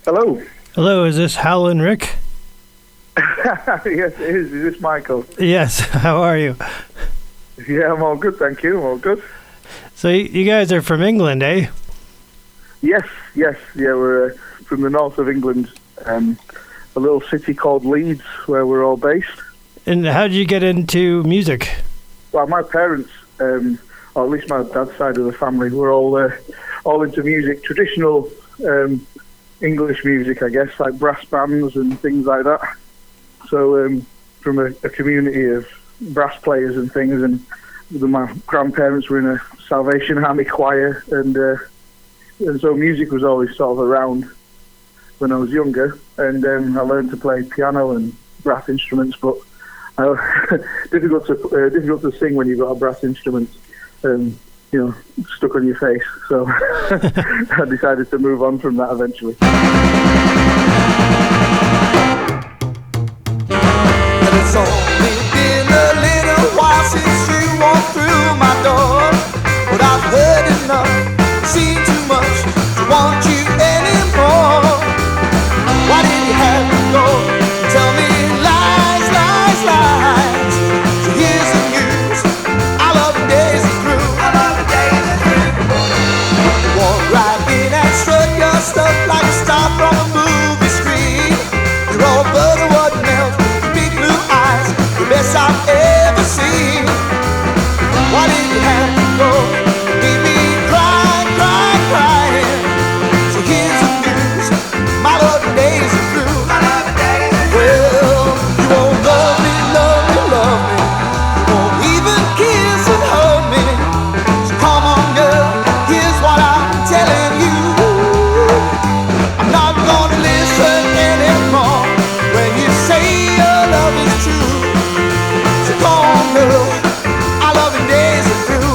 Hello. Hello, is this Howlin Ric? Yes, it is. Is this Michael? Yes, how are you? Yeah, I'm all good, thank you. I'm all good. So you guys are from England, eh? Yes. Yeah, we're from the north of England, a little city called Leeds, where we're all based. And how did you get into music? Well, my parents, or at least my dad's side of the family, were all into music, traditional English music, I guess, like brass bands and things like that. So from a community of brass players and things, and my grandparents were in a Salvation Army choir, and so music was always sort of around when I was younger. And I learned to play piano and brass instruments, but difficult to sing when you've got a brass instrument, stuck on your face. So I decided to move on from that eventually. It's only been a little while since you walked through my door, but I've heard enough, seen too much to want you anymore. Why did you have to go? Tell me lies, lies, lies. So here's the news. Our loving days are through. Our loving days are through. Walk right in and strut your stuff like a star from a movie screen. You're all butter what melt. The best I've ever seen. Why did you have to go? Leave me crying, crying, crying. So here's the news. My loving days are through. Well, you won't love me, love me, love me. You won't even kiss and hug me. So come on, girl, here's what I'm telling you. I'm not gonna listen anymore when you say your love is true. Girl, our loving days are through. Our loving days are through.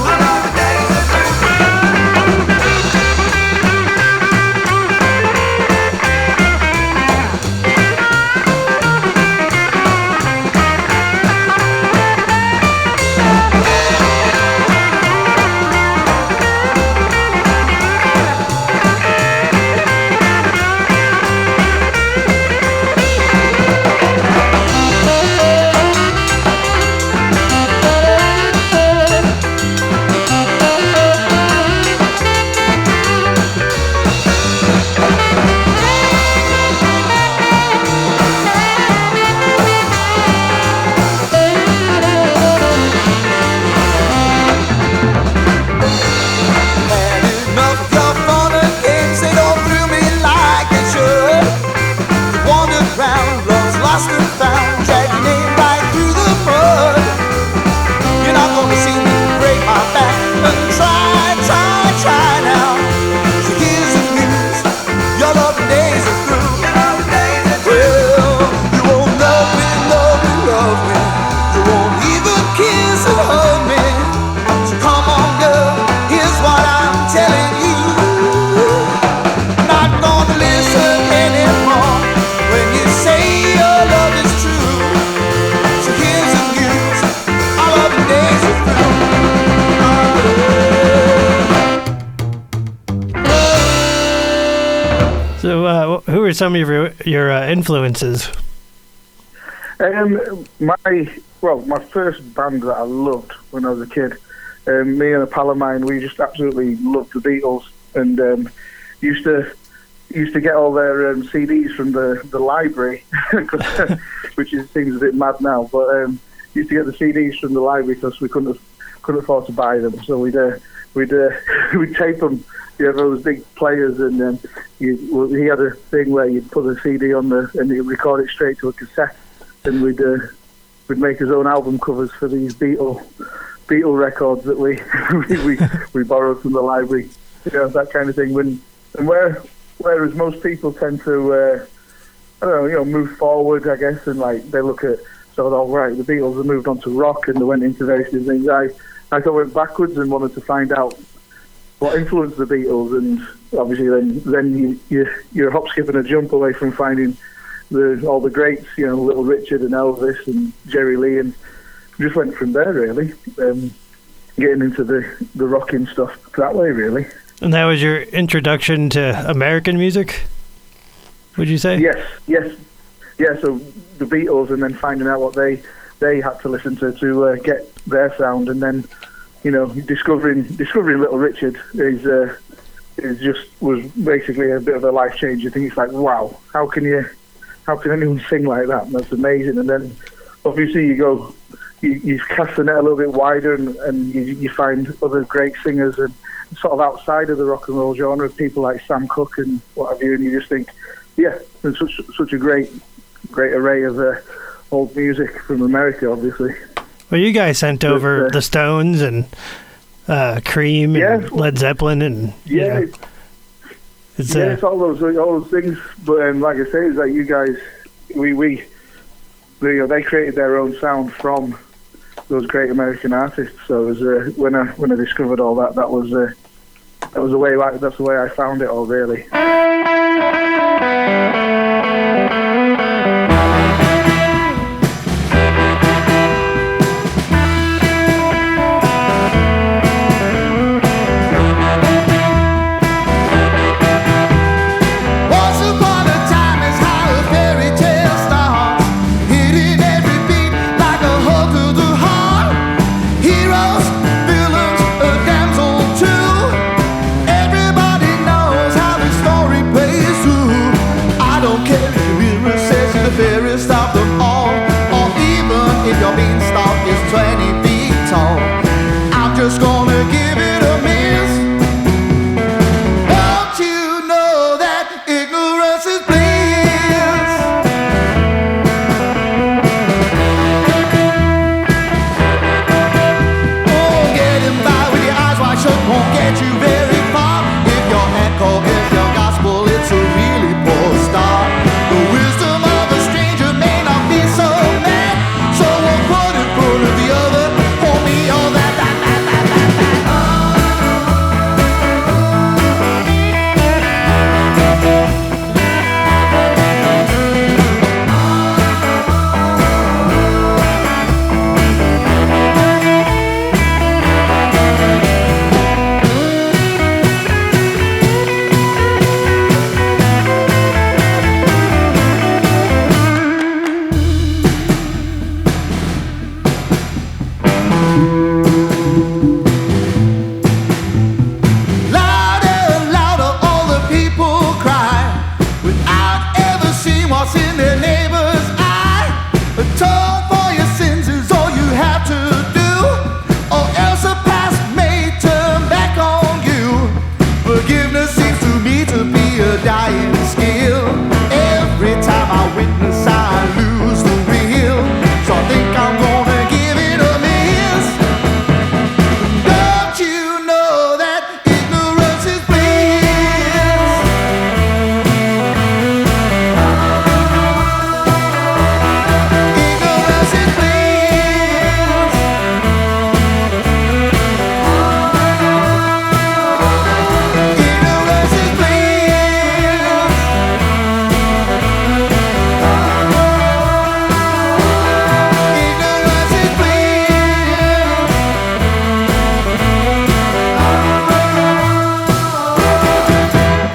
So who are some of your influences? My first band that I loved when I was a kid, me and a pal of mine, we just absolutely loved the Beatles, and used to get all their CDs from the library, which seems a bit mad now, but used to get the CDs from the library because we couldn't afford to buy them, so we'd tape them. You have those big players, and he had a thing where you'd put a CD on and you'd record it straight to a cassette, and we'd make his own album covers for these Beatle records that we borrowed from the library, that kind of thing. Whereas most people tend to, move forward, I guess, and like they look at sort of, right, the Beatles have moved on to rock and they went into various things. I sort of went backwards and wanted to find out what influenced the Beatles, and obviously then you're hop, skip and a jump away from finding all the greats, Little Richard and Elvis and Jerry Lee, and just went from there really, getting into the rocking stuff that way really. And that was your introduction to American music? would you say? Yes. Yeah, so the Beatles, and then finding out what they had to listen to get their sound, and then, you know, discovering Little Richard was basically a bit of a life change. I think it's like, wow, how can anyone sing like that? That's amazing. And then obviously you cast the net a little bit wider, and you find other great singers and sort of outside of the rock and roll genre, people like Sam Cooke and what have you, and you just think, yeah, there's such a great array of old music from America, obviously. Well, you guys sent over the Stones and Cream and Led Zeppelin, and it's all those things. But like I say, it's like you guys, they created their own sound from those great American artists. So it was, when I discovered all that, that was the way. That's the way I found it all, really.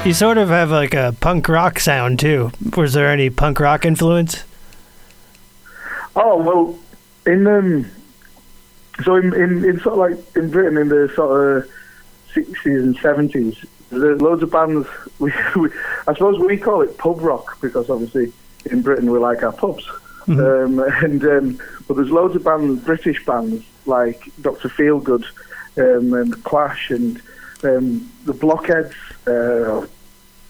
You sort of have like a punk rock sound too. Was there any punk rock influence? Oh well, in sort of like in Britain in the sort of 60s and 70s, there's loads of bands. I suppose we call it pub rock because obviously in Britain we like our pubs. Mm-hmm. But there's loads of bands, British bands like Dr. Feelgood, and Clash, and the Blockheads,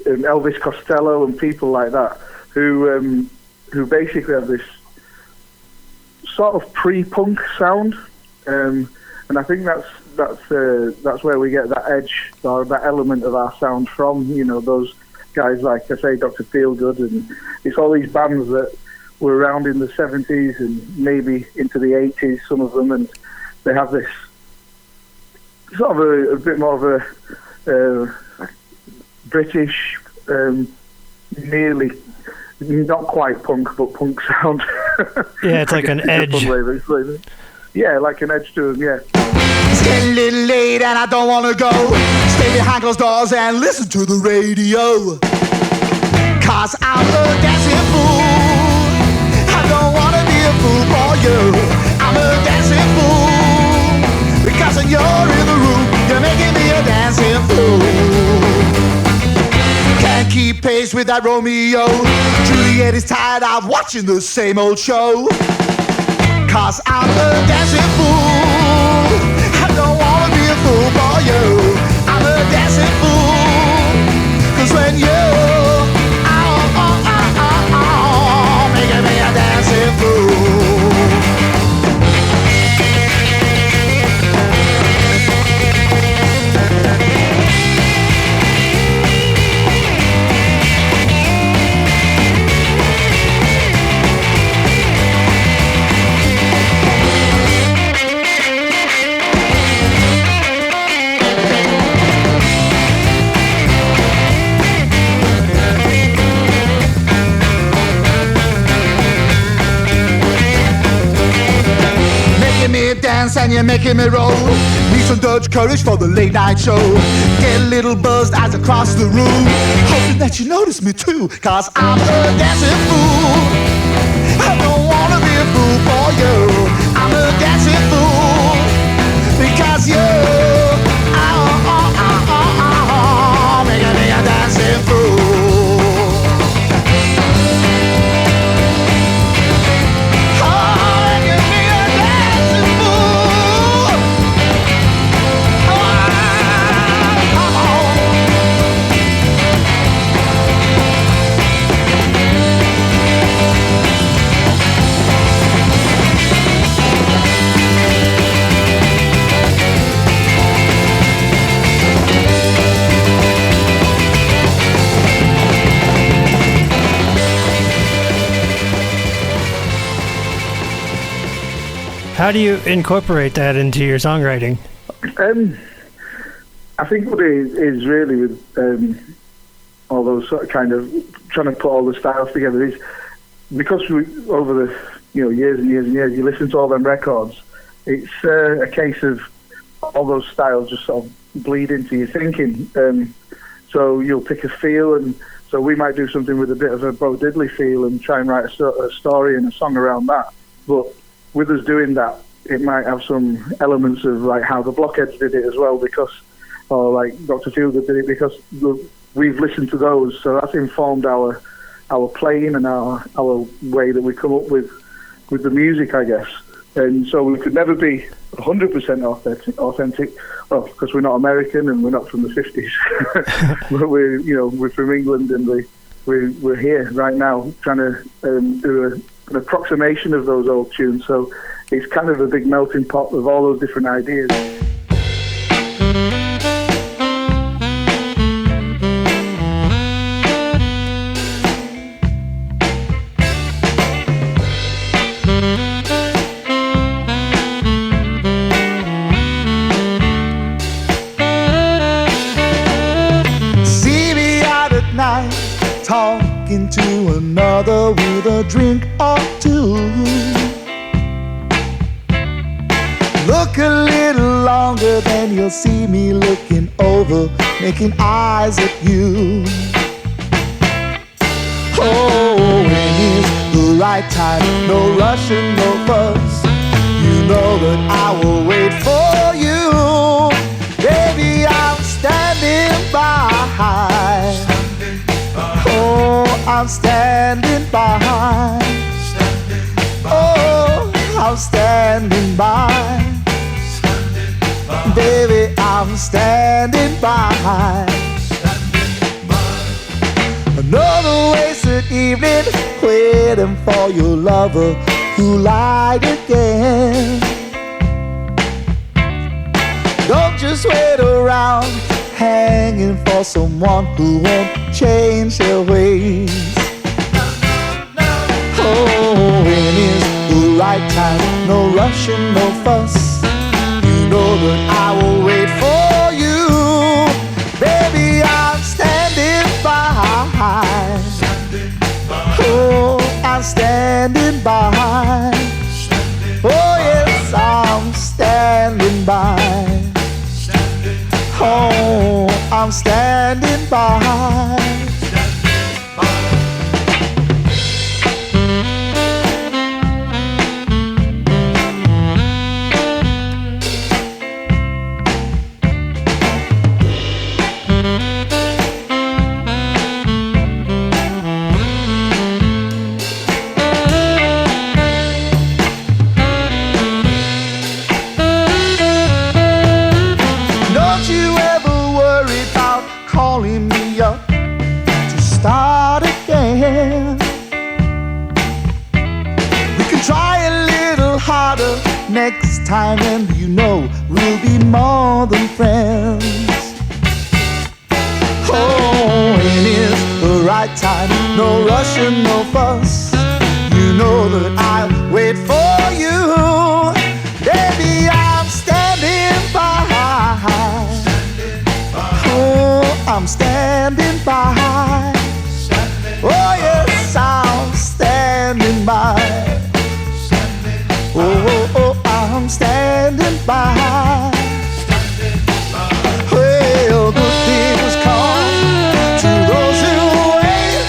and Elvis Costello, and people like that who basically have this sort of pre-punk sound, and I think that's where we get that edge or that element of our sound from. You know, those guys like I say, Dr. Feelgood, and it's all these bands that were around in the 70s and maybe into the 80s, some of them, and they have this sort of a bit more of a British, nearly not quite punk, but punk sound. Yeah, it's like an edge. Yeah, like an edge to them, yeah. It's getting a little late and I don't want to go. Stay behind closed doors and listen to the radio. 'Cause I'm face with that Romeo. Juliet is tired of watching the same old show. 'Cause I'm a dancing fool. I don't wanna be a fool for you. I'm a dancing fool. 'Cause when you making me a dancing fool. Dance and you're making me roll. Need some Dutch courage for the late night show. Get a little buzzed as I cross the room. Hoping that you notice me too. 'Cause I'm a dancing fool. I don't wanna be a fool for you. I'm a dancing fool. Because you making me a dancing fool. How do you incorporate that into your songwriting? I think what it is really with all those sort of kind of trying to put all the styles together is because we, over the years and years and years, you listen to all them records. It's a case of all those styles just sort of bleed into your thinking. So you'll pick a feel, and so we might do something with a bit of a Bo Diddley feel and try and write a story and a song around that. But with us doing that, it might have some elements of like how the Blockheads did it as well, or like Dr. Feelgood did it, because we've listened to those, so that's informed our playing and our way that we come up with the music, I guess. And so we could never be 100% authentic, well, because we're not American and we're not from the 50s, but we're from England, and we're here right now trying to do an approximation of those old tunes. So it's kind of a big melting pot of all those different ideas. See me out at night, talking to another with a drink or two. Look a little longer, then you'll see me looking over, making eyes at you. Oh, when is the right time? No rushing, no fuss. You know that I will wait for you. Baby, I'm standing by. Oh, I'm standing by. Oh, I'm standing by. Baby, I'm standing by. Another wasted evening, waiting for your lover who lied again. Don't just wait around, hanging for someone who won't change their ways. Oh, when is the right time? No rushing, no fuss. You know that I will wait for you. Baby, I'm standing by. Oh, I'm standing by. Oh, yes, I'm standing by. Oh, I'm standing by. next time, and you know we'll be more than friends. Oh, it is the right time, no rush and no fuss. You know that I'll wait for you. Baby, I'm standing by. Oh, I'm standing by. Oh, yes, I'm standing by. Oh, I'm standing by. Well, good things come to those who wait.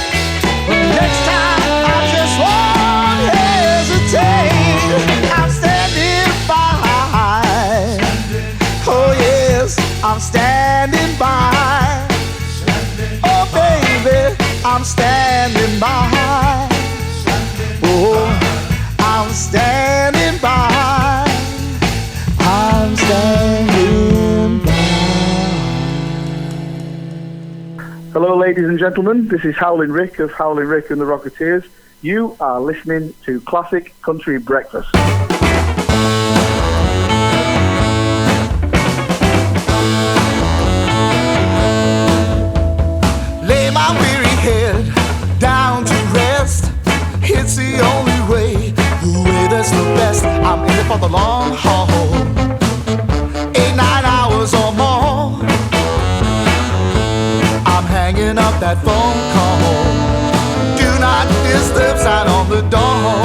But next time I just won't hesitate. I'm standing by. Oh, yes, I'm standing by. Oh, baby, I'm standing by. Oh, I'm standing by. I'm standing by. Hello, ladies and gentlemen. This is Howlin Ric of Howlin Ric and the Rocketeers. You are listening to Classic Country Breakfast. Lay my weary head down to rest. It's the only way, the way that's the best. I'm in it for the long haul, 8, 9 hours or more. I'm hanging up that phone call. Do not disturb sign on the door.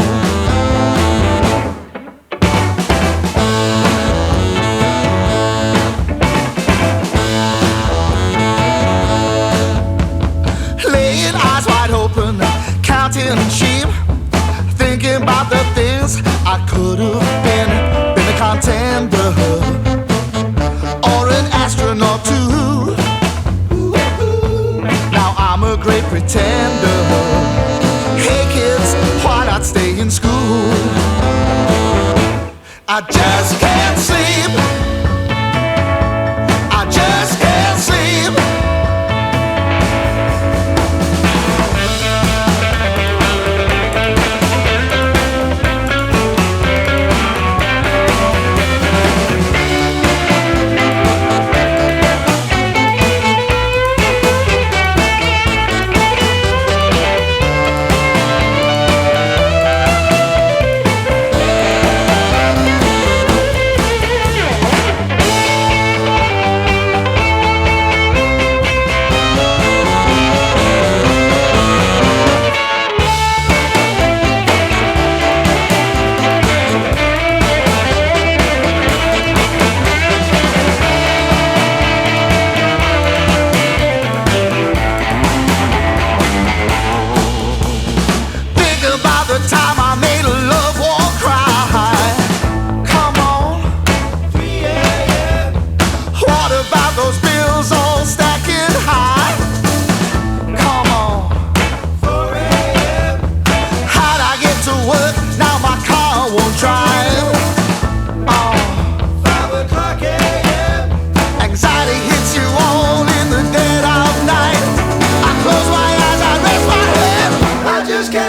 Laying eyes wide open, counting sheep, thinking about the things I could have been a contender or an astronaut too. Now I'm a great pretender. Hey kids, why not stay in school? I just can't sleep. I just can't sleep.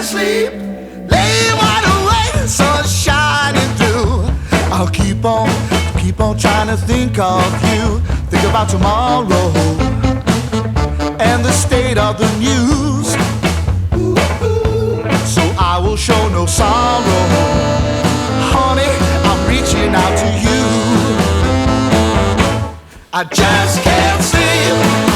Sleep, lay wide awake, sun shining through. I'll keep on trying to think of you. Think about tomorrow and the state of the news. So I will show no sorrow, honey, I'm reaching out to you. I just can't sleep.